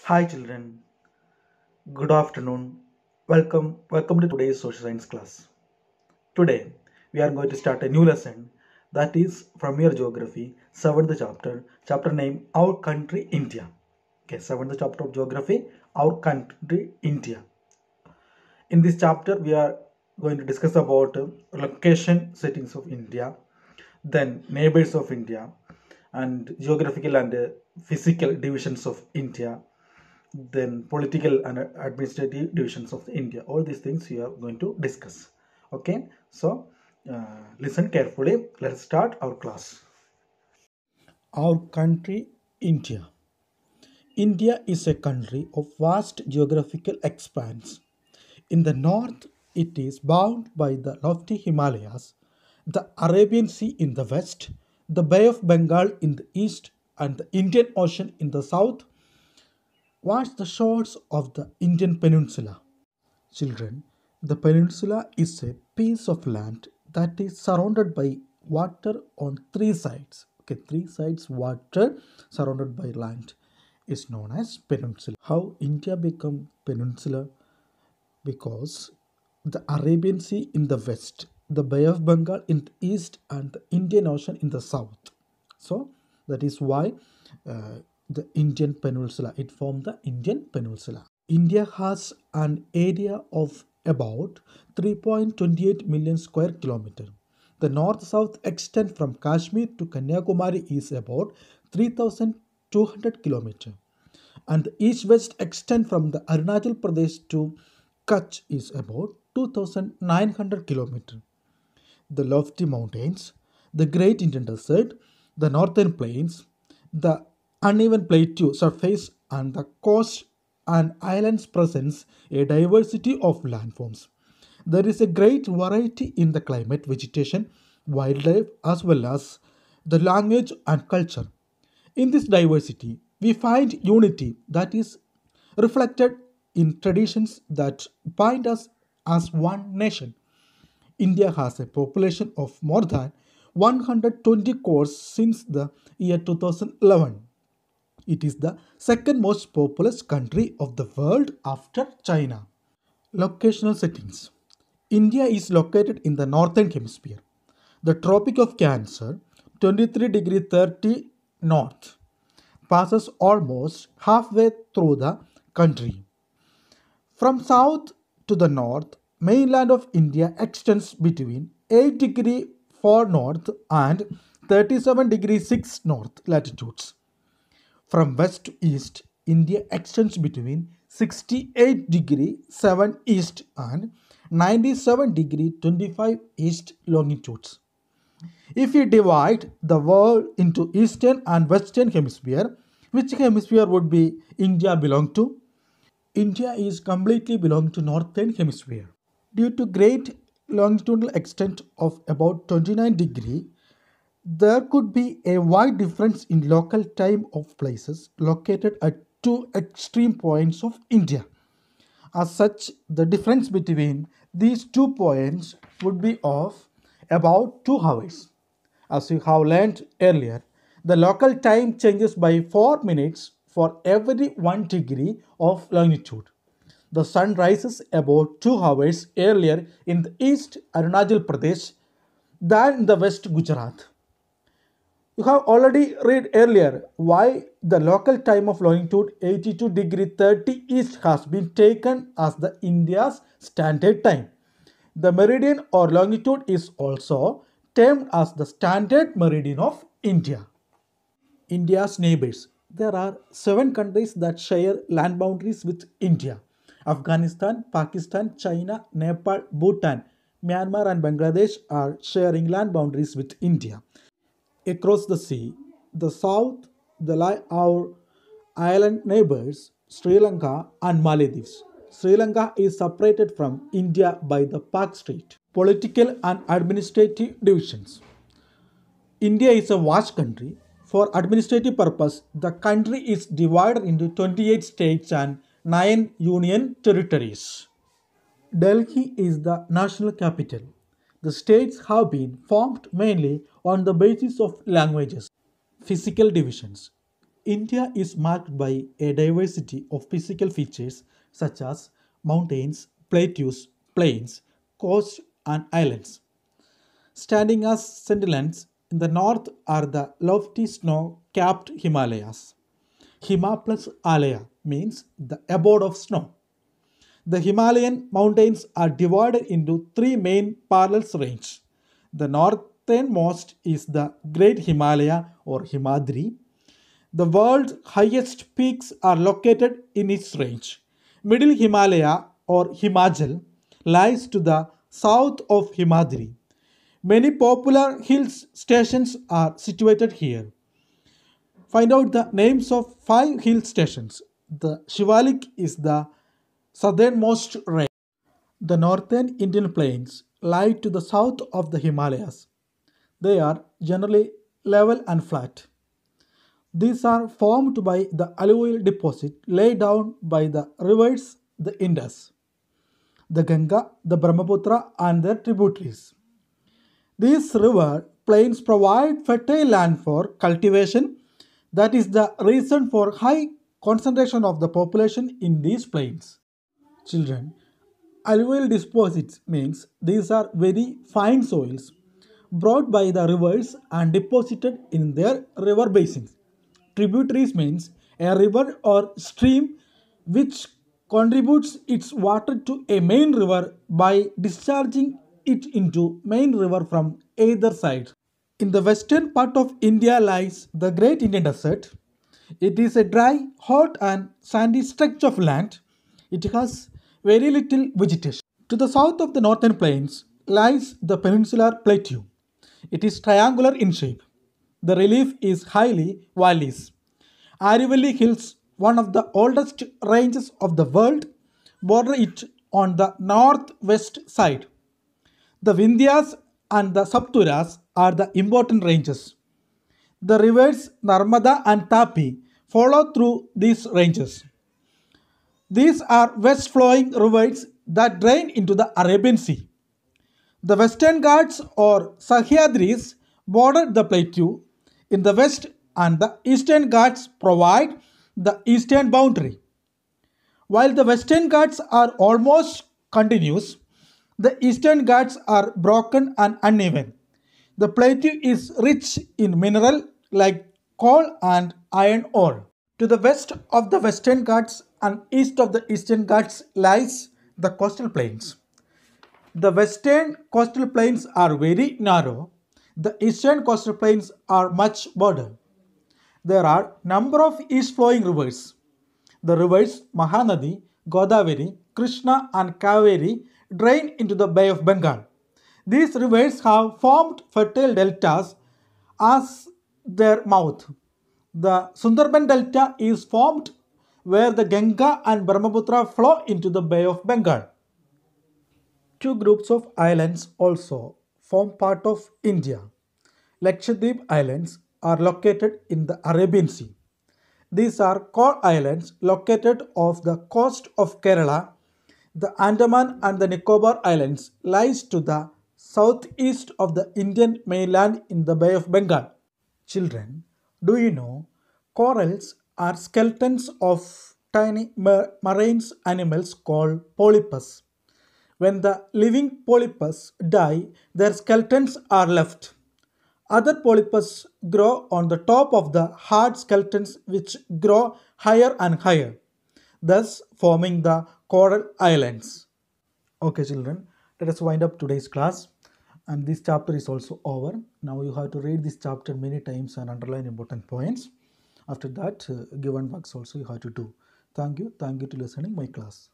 Hi children, good afternoon. Welcome to today's social science class. Today we are going to start a new lesson that is from your geography, seventh chapter, chapter name Our Country India. Okay, seventh chapter of geography, Our Country India. In this chapter we are going to discuss about location settings of India, then neighbors of India, and geographical and physical divisions of India, then political and administrative divisions of India. All these things we are going to discuss. Okay, so listen carefully. Let's start our class. Our country, India. India is a country of vast geographical expanse. In the north, it is bound by the lofty Himalayas, the Arabian Sea in the west, the Bay of Bengal in the east, and the Indian Ocean in the south. Watch the shores of the Indian Peninsula. Children, the peninsula is a piece of land that is surrounded by water on three sides. Okay, three sides water surrounded by land is known as peninsula. How India become peninsula? Because the Arabian Sea in the west, the Bay of Bengal in the east, and the Indian Ocean in the south. So that is why the Indian Peninsula, it formed the Indian Peninsula. India has an area of about 3.28 million square kilometer. The north-south extent from Kashmir to Kanyakumari is about 3,200 kilometer, and the east-west extent from the Arunachal Pradesh to Kutch is about 2,900 kilometer. The lofty mountains, the Great Indian Desert, the northern plains, the uneven plateau surface, and the coast and islands presents a diversity of landforms. There is a great variety in the climate, vegetation, wildlife, as well as the language and culture. In this diversity, we find unity that is reflected in traditions that bind us as one nation. India has a population of more than 120 crores since the year 2011. It is the second most populous country of the world after China. Locational settings. India is located in the northern hemisphere. The Tropic of Cancer, 23 degree 30 north, passes almost halfway through the country. From south to the north, mainland of India extends between 8 degree 4 north and 37 degree 6 north latitudes. From west to east, India extends between 68 degree 7 east and 97 degree 25 east longitudes. If we divide the world into eastern and western hemisphere, which hemisphere would be India belong to? India is completely belong to northern hemisphere. Due to great longitudinal extent of about 29 degree, there could be a wide difference in local time of places located at two extreme points of India. As such, the difference between these 2 points would be of about 2 hours. As you have learned earlier, the local time changes by 4 minutes for every 1 degree of longitude. The sun rises about 2 hours earlier in the east Arunachal Pradesh than in the west Gujarat. You have already read earlier why the local time of longitude 82 degree 30 east has been taken as the India's standard time. The meridian or longitude is also termed as the standard meridian of India. India's neighbors. There are 7 countries that share land boundaries with India: Afghanistan, Pakistan, China, Nepal, Bhutan, Myanmar, and Bangladesh are sharing land boundaries with India. Across the sea, the south, the lie our island neighbors, Sri Lanka and Maldives. Sri Lanka is separated from India by the Pak Strait. Political and administrative divisions. India is a vast country. For administrative purpose, the country is divided into 28 states and 9 union territories. Delhi is the national capital. The states have been formed mainly on the basis of languages. Physical divisions. India is marked by a diversity of physical features such as mountains, plateaus, plains, coasts, and islands. Standing as sentinels in the north are the lofty snow capped Himalayas. Hima plus Alaya means the abode of snow. The Himalayan mountains are divided into three main parallel ranges. The northernmost is the Great Himalaya or Himadri. The world's highest peaks are located in its range. Middle Himalaya or Himachal lies to the south of Himadri. Many popular hill stations are situated here. Find out the names of five hill stations. The Shivalik is the southernmost range. The northern Indian plains lie to the south of the Himalayas. They are generally level and flat. These are formed by the alluvial deposit laid down by the rivers the Indus, the Ganga, the Brahmaputra, and their tributaries. These river plains provide fertile land for cultivation. That is the reason for high concentration of the population in these plains. Children, alluvial deposits means these are very fine soils brought by the rivers and deposited in their river basins. Tributaries means a river or stream which contributes its water to a main river by discharging it into main river from either side. In the western part of India lies the Great Indian Desert. It is a dry, hot, and sandy stretch of land. It has very little vegetation. To the south of the northern plains lies the peninsular plateau. It is triangular in shape. The relief is highly valleys. Aravalli Hills, one of the oldest ranges of the world, border it on the northwest side. The Vindhyas and the Sapturas are the important ranges. The rivers Narmada and Tapi follow through these ranges. These are west flowing rivers that drain into the Arabian Sea. The Western Ghats or Sahyadris border the plateau in the west, and the Eastern Ghats provide the eastern boundary. While the Western Ghats are almost continuous, the Eastern Ghats are broken and uneven. The plateau is rich in mineral like coal and iron ore. To the west of the Western Ghats and east of the Eastern Ghats lies the coastal plains. The western coastal plains are very narrow. The eastern coastal plains are much broader. There are number of east flowing rivers. The rivers Mahanadi, Godavari, Krishna, and Kaveri drain into the Bay of Bengal. These rivers have formed fertile deltas as their mouth. The Sundarban Delta is formed where the Ganga and Brahmaputra flow into the Bay of Bengal. Two groups of islands also form part of India. Lakshadweep Islands are located in the Arabian Sea. These are coral islands located off the coast of Kerala. The Andaman and the Nicobar Islands lies to the southeast of the Indian mainland in the Bay of Bengal. Children, do you know corals are skeletons of tiny marine animals called polypus. When the living polypus die, their skeletons are left. Other polypus grow on the top of the hard skeletons which grow higher and higher, thus forming the coral islands. Okay children, let us wind up today's class, and this chapter is also over. Now you have to read this chapter many times and underline important points. After that, given works also you have to do. Thank you to listening my class.